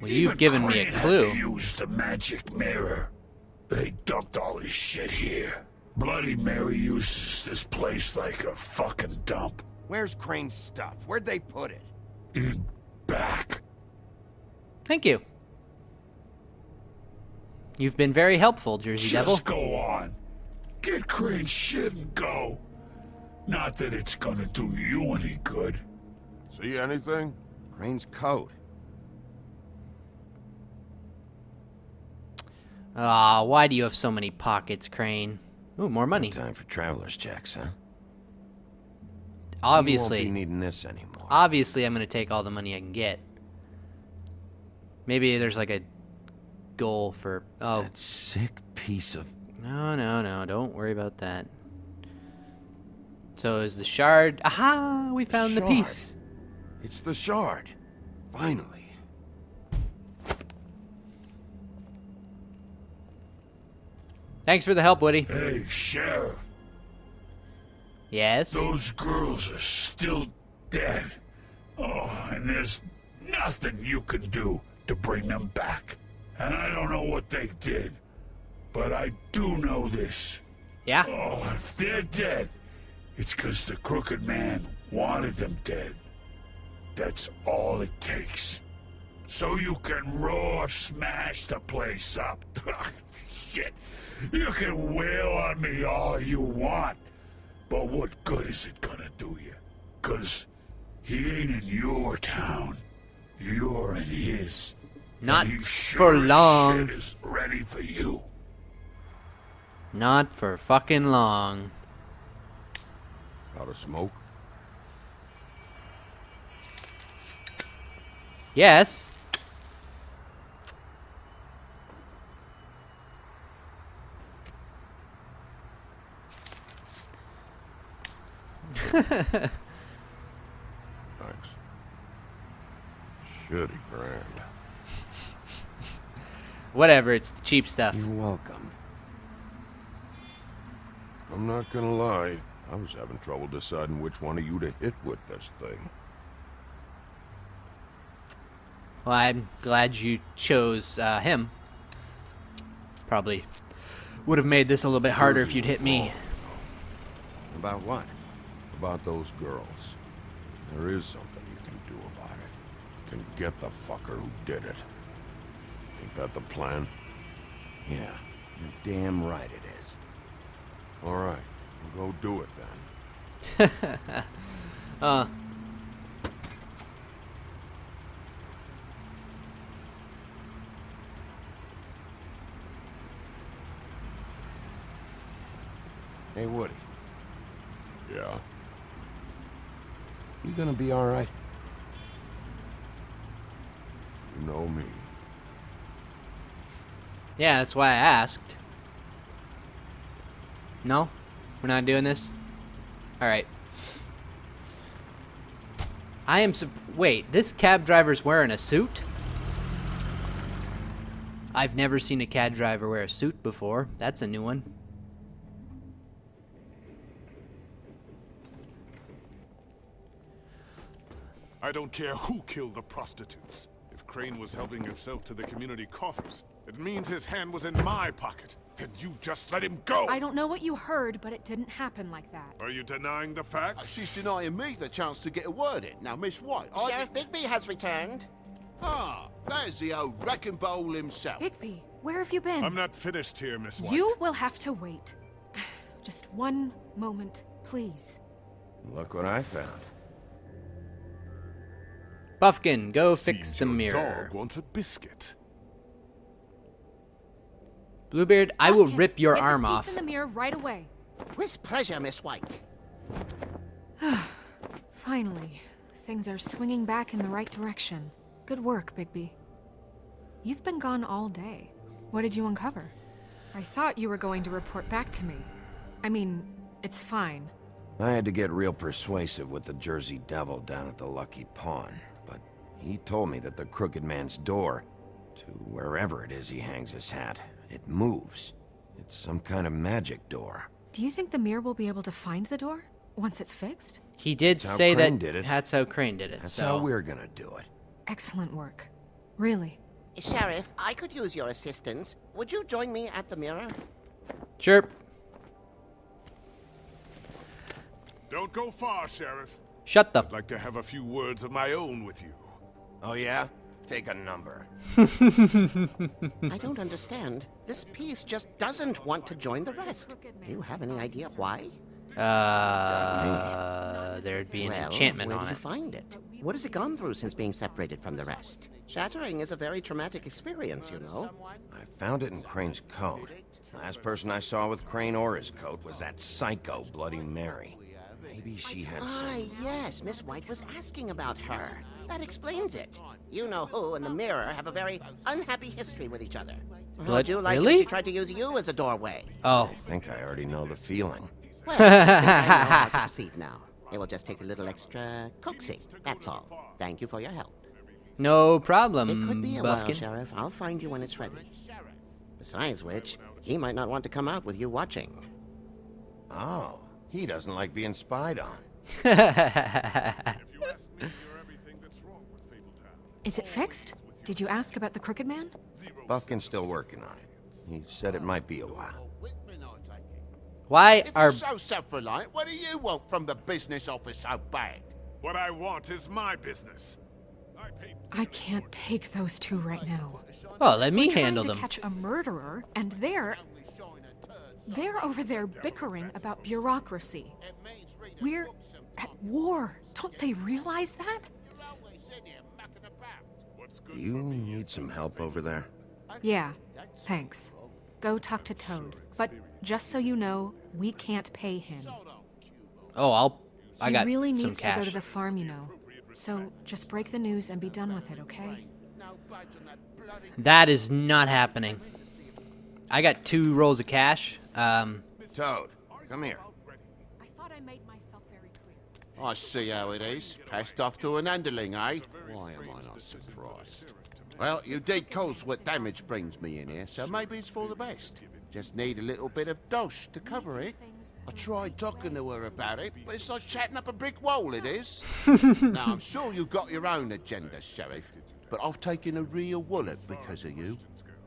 Well, you've given me a Crane had clue. to use the magic mirror. They dumped all his shit here. Bloody Mary uses this place like a fucking dump. Where's Crane's stuff? Where'd they put it? In back. Thank you. You've been very helpful, Jersey Devil. Just go on. Get Crane's shit and go. Not that it's gonna do you any good. See anything? Crane's coat. Ah, why do you have so many pockets, Crane? Ooh, more money. No time for traveler's checks, huh? Obviously. You won't be needing this anymore. Obviously, I'm going to take all the money I can get. Maybe there's like a goal for... Oh. That sick piece of... No. Don't worry about that. So is the shard... Aha! We found the piece. It's the shard. Finally. Thanks for the help, Woody. Hey, Sheriff. Yes? Those girls are still dead. Oh, and there's nothing you can do to bring them back. And I don't know what they did, but I do know this. Yeah? Oh, if they're dead, it's 'cause the crooked man wanted them dead. That's all it takes. So you can raw smash the place up. Shit. You can wail on me all you want, but what good is it gonna do you? 'Cause he ain't in your town. You're in his. Not And he for sure as long. shit is ready for you. Not for fucking long. Out of smoke? Yes? Thanks. Shitty brand. Whatever, it's the cheap stuff. You're welcome. I'm not gonna lie. I was having trouble deciding which one of you to hit with this thing. Well, I'm glad you chose him. Probably would have made this a little bit harder if you'd hit me. About what? About those girls. There is something you can do about it. You can get the fucker who did it. Ain't that the plan? Yeah, you're damn right it is. All right, we'll go do it then. Hey, Woody, Yeah. you gonna be all right? You know me. Yeah, that's why I asked. No? We're not doing this? Alright. I am wait, this cab driver's wearing a suit? I've never seen a cab driver wear a suit before. That's a new one. I don't care who killed the prostitutes. If Crane was helping himself to the community coffers, it means his hand was in my pocket, and you just let him go! I don't know what you heard, but it didn't happen like that. Are you denying the facts? She's denying me the chance to get a word in. Now, Miss White, Sheriff Bigby has returned. Ah, there's the old wrecking bowl himself. Bigby, where have you been? I'm not finished here, Miss White. You will have to wait. Just one moment, please. Look what I found. Buffkin, go fix Seems the your mirror. dog wants a biscuit. Bluebeard, I will Buffkin, rip your get arm this piece off. in the mirror right away. With pleasure, Miss White. Finally, things are swinging back in the right direction. Good work, Bigby. You've been gone all day. What did you uncover? I thought you were going to report back to me. I mean, it's fine. I had to get real persuasive with the Jersey Devil down at the Lucky Pawn, but he told me that the Crooked Man's door, to wherever it is he hangs his hat, it moves. It's some kind of magic door. Do you think the mirror will be able to find the door once it's fixed? He did That's how say Crane that did it. that's how Crane did it. That's so how we're gonna do it. Excellent work. Really. Sheriff, I could use your assistance. Would you join me at the mirror? Sure. Don't go far, Sheriff. Shut the I'd like to have a few words of my own with you. Oh, yeah? Take a number. I don't understand. This piece just doesn't want to join the rest. Do you have any idea why? There'd be an Well, enchantment where on did you it. find it? What has it gone through since being separated from the rest? Shattering is a very traumatic experience, you know. I found it in Crane's coat. Last person I saw with Crane or his coat was that psycho Bloody Mary. Maybe she had Ah, some... yes, Miss White was asking about her. That explains it. You know who and the mirror have a very unhappy history with each other. How'd you like it if Really? she tried to use you as a doorway? Oh. I think I already know the feeling. Well, I think I know how to proceed now. It will just take a little extra coaxing, that's all. Thank you for your help. No It problem, could be a while, Buffkin. Sheriff. I'll find you when it's ready. Besides which, he might not want to come out with you watching. Oh, he doesn't like being spied on. If you ask me, you're everything that's wrong with Fabletown. Is it fixed? Did you ask about the Crooked Man? Buffkin's still working on it. He said it might be a while. Why If are... you're so self-reliant, what do you want from the business office so bad? What I want is my business. I paid I can't take those two right now. Oh, let me We're handle trying them. to catch a murderer, and they're over there bickering about bureaucracy. We're at war. Don't they realize that? Do you need some help over there? Yeah, thanks. Go talk to Toad. But just so you know, we can't pay him. Oh, I got He really some needs to go cash. to the farm, you know. So just break the news and be done with it, okay? That is not happening. I got 2 rolls of cash. Toad, come here. I thought I made myself very clear. I see how it is. Passed off to an underling, eh? Why am I not surprised? Well, you did cause what damage brings me in here, so maybe it's for the best. Just need a little bit of dosh to cover it. I tried talking to her about it, but it's like chatting up a brick wall, it is. Now, I'm sure you've got your own agenda, Sheriff, but I've taken a real wallet because of you.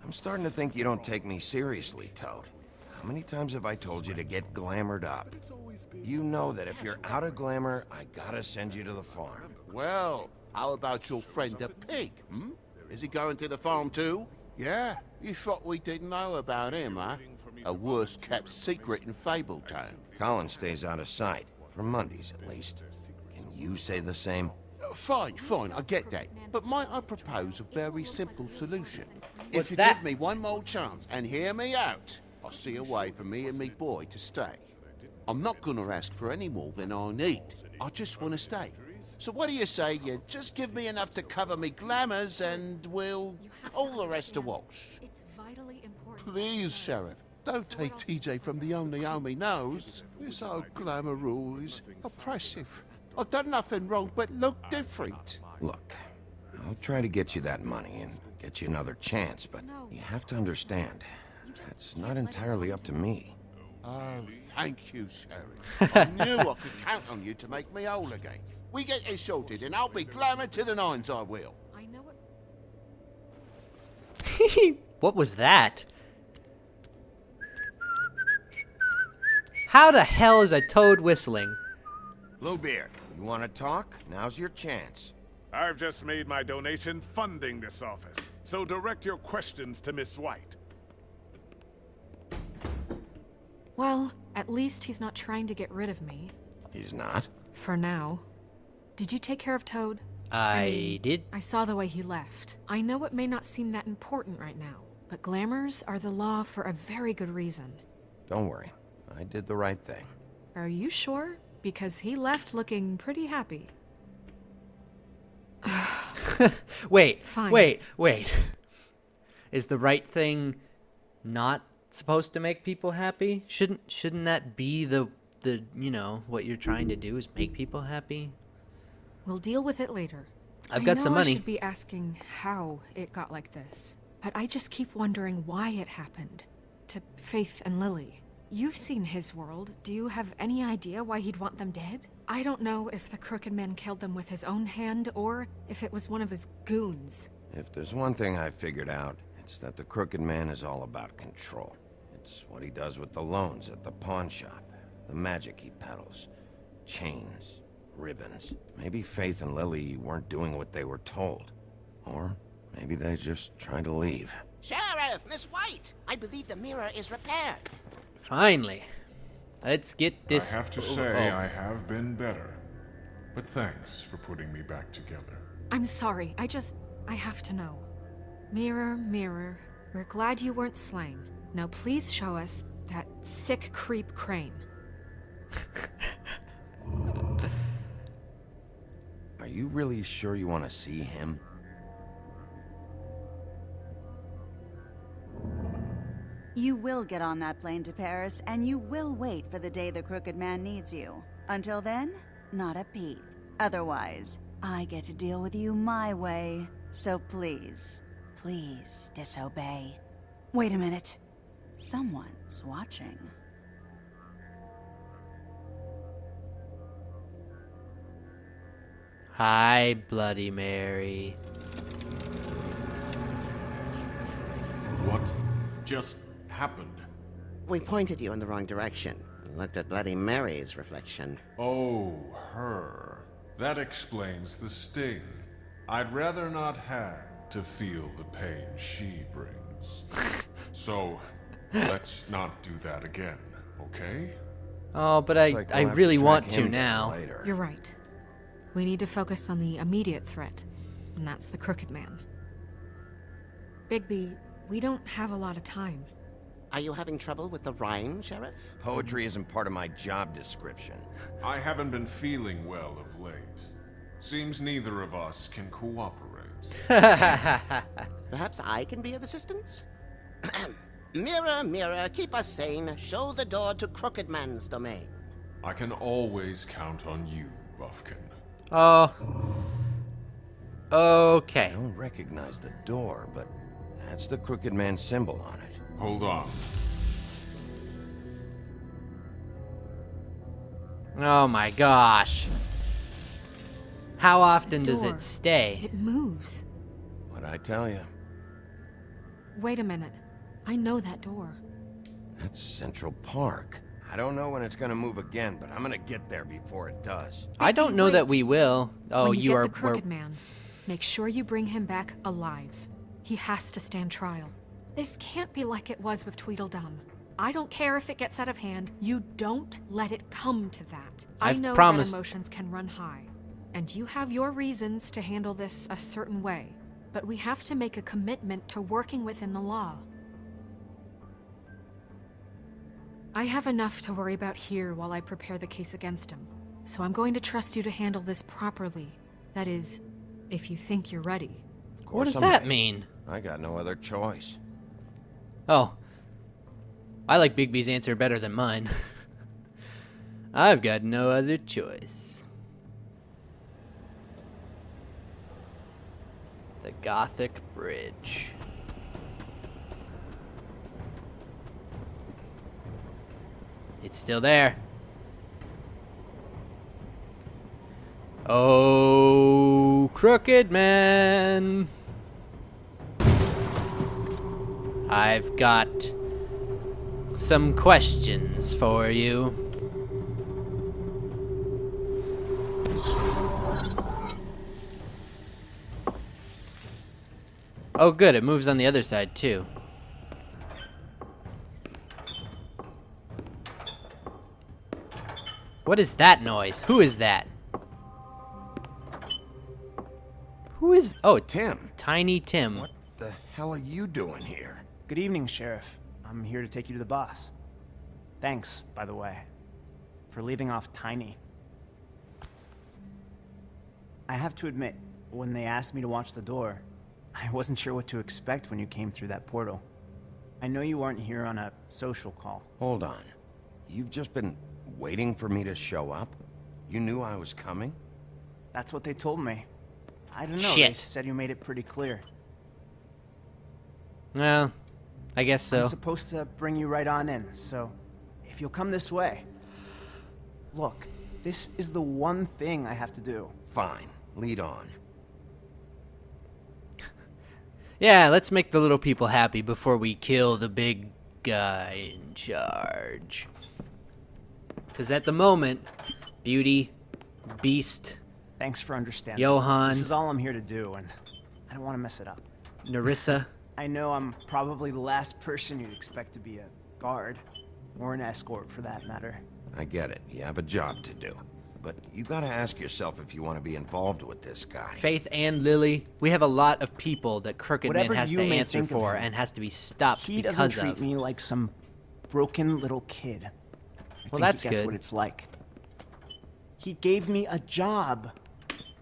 I'm starting to think you don't take me seriously, Toad. How many times have I told you to get glamored up? You know that if you're out of glamour, I gotta send you to the farm. Well, how about your friend the pig, hmm? Is he going to the farm too? Yeah? You thought we didn't know about him, huh? A worse-kept secret in Fabletown. Colin stays out of sight, for Mondays at least. Can you say the same? Fine, I get that. But might I propose a very simple solution? What's If you that? give me one more chance and hear me out, I'll see a way for me and me boy to stay. I'm not gonna ask for any more than I need. I just want to stay. So what do you say you just give me enough to cover me glamours and we'll call the rest a wash? It's vitally important. Please, Sheriff, don't take TJ from the only home he knows. This old glamour rule is oppressive. I've done nothing wrong but look different. Look, I'll try to get you that money and get you another chance, but you have to understand, it's not entirely up to me. Oh, thank you, Sheriff. I knew I could count on you to make me whole again. We get this sorted and I'll be glamour to the nines, I will. I know it. What was that? How the hell is a toad whistling? Bluebeard, you want to talk? Now's your chance. I've just made my donation funding this office, so direct your questions to Miss White. Well, at least he's not trying to get rid of me. He's not? For now. Did you take care of Toad? I did. I saw the way he left. I know it may not seem that important right now, but glamours are the law for a very good reason. Don't worry, I did the right thing. Are you sure? Because he left looking pretty happy. Wait, Fine. wait. Is the right thing not supposed to make people happy? Shouldn't that be the you know, what you're trying to do is make people happy? We'll deal with it later. I've got some I know money. I should be asking how it got like this, but I just keep wondering why it happened. To Faith and Lily. You've seen his world. Do you have any idea why he'd want them dead? I don't know if the Crooked Man killed them with his own hand or if it was one of his goons. If there's one thing I figured out, it's that the Crooked Man is all about control. It's what he does with the loans at the pawn shop, the magic he peddles, chains, ribbons. Maybe Faith and Lily weren't doing what they were told. Or maybe they just tried to leave. Sheriff, Miss White, I believe the mirror is repaired. Finally. Let's get this... I have to say, I have been better. But thanks for putting me back together. I'm sorry, I have to know. Mirror, mirror, we're glad you weren't slain. Now please show us that sick creep Crane. Are you really sure you want to see him? You will get on that plane to Paris, and you will wait for the day the Crooked Man needs you. Until then, not a peep. Otherwise, I get to deal with you my way. So please, please disobey. Wait a minute. Someone's watching. Hi, Bloody Mary. What just happened? We pointed you in the wrong direction. And looked at Bloody Mary's reflection. Oh, her. That explains the sting. I'd rather not have to feel the pain she brings. So, let's not do that again, okay? Oh, but Looks like I we'll have really track want to him down now. later. You're right. We need to focus on the immediate threat, and that's the Crooked Man. Bigby, we don't have a lot of time. Are you having trouble with the rhyme, Sheriff? Poetry isn't part of my job description. I haven't been feeling well of late. Seems neither of us can cooperate. Perhaps I can be of assistance? Mirror, mirror, keep us sane. Show the door to Crooked Man's domain. I can always count on you, Buffkin. Oh. I Okay. don't recognize the door, but that's the Crooked Man symbol on it. Hold on. Oh my gosh. How often The does door. it stay? It moves. What'd I tell you? Wait a minute. I know that door. That's Central Park. I don't know when it's gonna move again, but I'm gonna get there before it does. I don't know that we will. Oh, When you you get are. the Crooked Man, make sure you bring him back alive. He has to stand trial. This can't be like it was with Tweedledum. I don't care if it gets out of hand. You don't let it come to that. I I've know promised- that emotions can run high, and you have your reasons to handle this a certain way. But we have to make a commitment to working within the law. I have enough to worry about here while I prepare the case against him. So I'm going to trust you to handle this properly. That is, if you think you're ready. What does I'm that ready. mean? I got no other choice. Oh. I like Bigby's answer better than mine. I've got no other choice. The Gothic Bridge. It's still there. Oh, Crooked Man. I've got some questions for you. Oh, good. It moves on the other side, too. What is that noise? Who is that? Who is... Oh, Tim, Tiny Tim. what the hell are you doing here? Good evening, Sheriff. I'm here to take you to the boss. Thanks, by the way, for leaving off Tiny. I have to admit, when they asked me to watch the door, I wasn't sure what to expect when you came through that portal. I know you aren't here on a social call. Hold on. You've just been waiting for me to show up? You knew I was coming? That's what they told me. I don't know, they Shit. said you made it pretty clear. Well, I guess so. I'm supposed to bring you right on in, so if you'll come this way. Look, this is the one thing I have to do. Fine. Lead on. Yeah, let's make the little people happy before we kill the big guy in charge. Because at the moment, Beauty, Beast, Thanks for understanding. Johan, This is all I'm here to do, and I don't want to mess it up. Narissa. I know I'm probably the last person you'd expect to be a guard, or an escort for that matter. I get it. You have a job to do. But you gotta ask yourself if you want to be involved with this guy. Faith and Lily, we have a lot of people that Crooked Whatever Man has you to may answer think of for him, and has to be stopped He because doesn't treat of. me like some broken little kid. I think that's he gets good. what it's like. He gave me a job,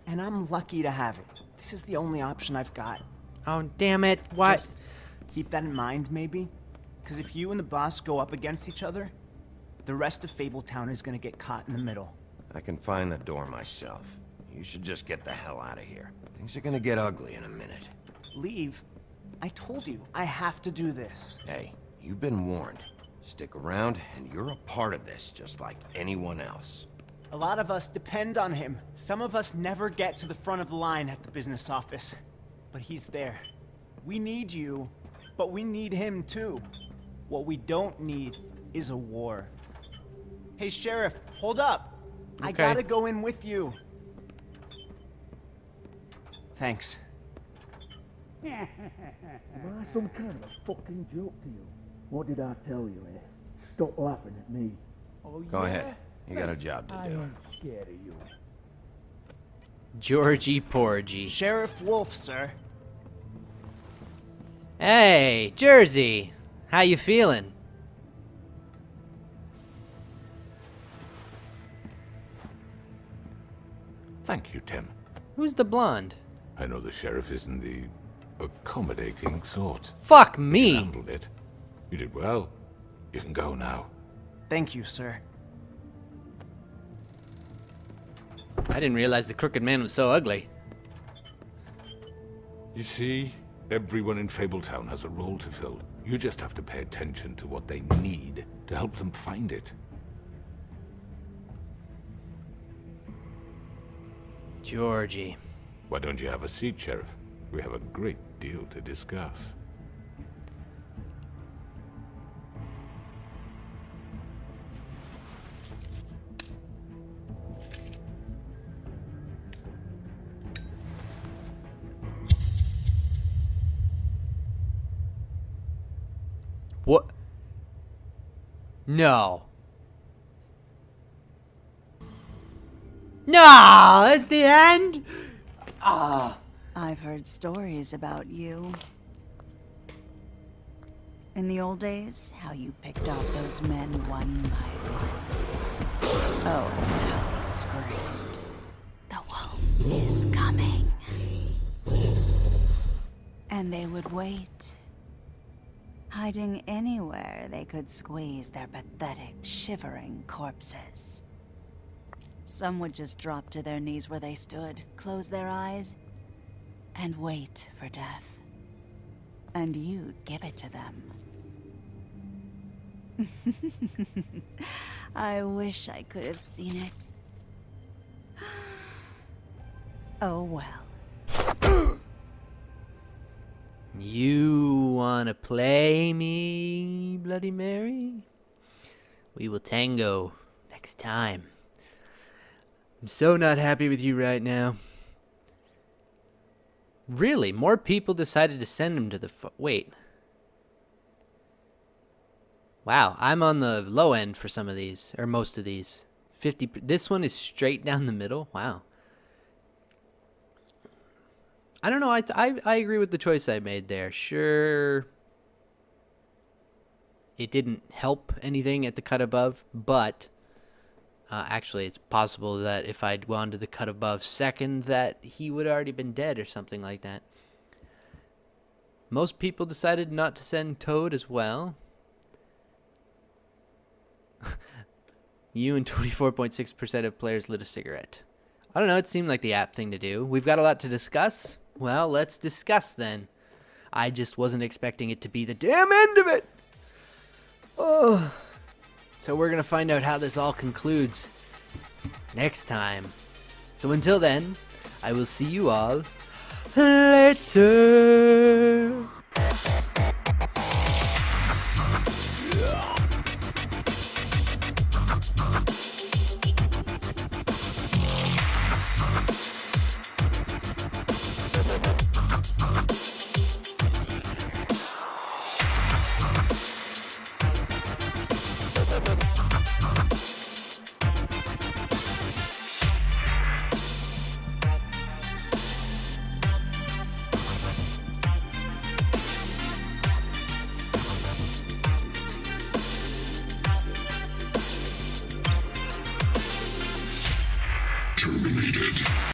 and I'm lucky to have it. This is the only option I've got. Oh, damn it. What? Just keep that in mind, maybe? Because if you and the boss go up against each other, the rest of Fabletown is gonna get caught in the middle. I can find the door myself. You should just get the hell out of here. Things are gonna get ugly in a minute. Leave? I told you, I have to do this. Hey, you've been warned. Stick around, and you're a part of this, just like anyone else. A lot of us depend on him. Some of us never get to the front of the line at the business office. But he's there. We need you, but we need him too. What we don't need is a war. Hey, Sheriff, hold up. I Okay. gotta go in with you. Thanks. Am I some kind of a fucking joke to you? What did I tell you, eh? Stop laughing at me. Oh, Go ahead. You got a job to I do. ain't scared of you. Georgie Porgy. Sheriff Wolf, sir. Hey, Jersey. How you feeling? Thank you, Tim. Who's the blonde? I know the sheriff isn't the accommodating sort. Fuck You me. handled it. You did well. You can go now. Thank you, sir. I didn't realize the Crooked Man was so ugly. You see, everyone in Fabletown has a role to fill. You just have to pay attention to what they need to help them find it. Georgie. Why don't you have a seat, Sheriff? We have a great deal to discuss. What? No. No, that's the end? I've heard stories about you. In the old days, how you picked off those men one by one. Oh, how they screamed. The wolf is coming. And they would wait, hiding anywhere they could squeeze their pathetic, shivering corpses. Some would just drop to their knees where they stood, close their eyes, and wait for death. And you'd give it to them. I wish I could have seen it. Oh well. You wanna play me, Bloody Mary? We will tango next time. I'm so not happy with you right now. Really, more people decided to send him to the wait. Wow, I'm on the low end for some of these, or most of these. 50. This one is straight down the middle. Wow. I don't know. I agree with the choice I made there. Sure, it didn't help anything at the cut above, but actually, it's possible that if I'd gone to the cut above second, that he would have already been dead or something like that. Most people decided not to send Toad as well. You and 24.6% of players lit a cigarette. I don't know, it seemed like the apt thing to do. We've got a lot to discuss. Well, let's discuss then. I just wasn't expecting it to be the damn end of it. Oh. So we're going to find out how this all concludes next time. So until then, I will see you all later.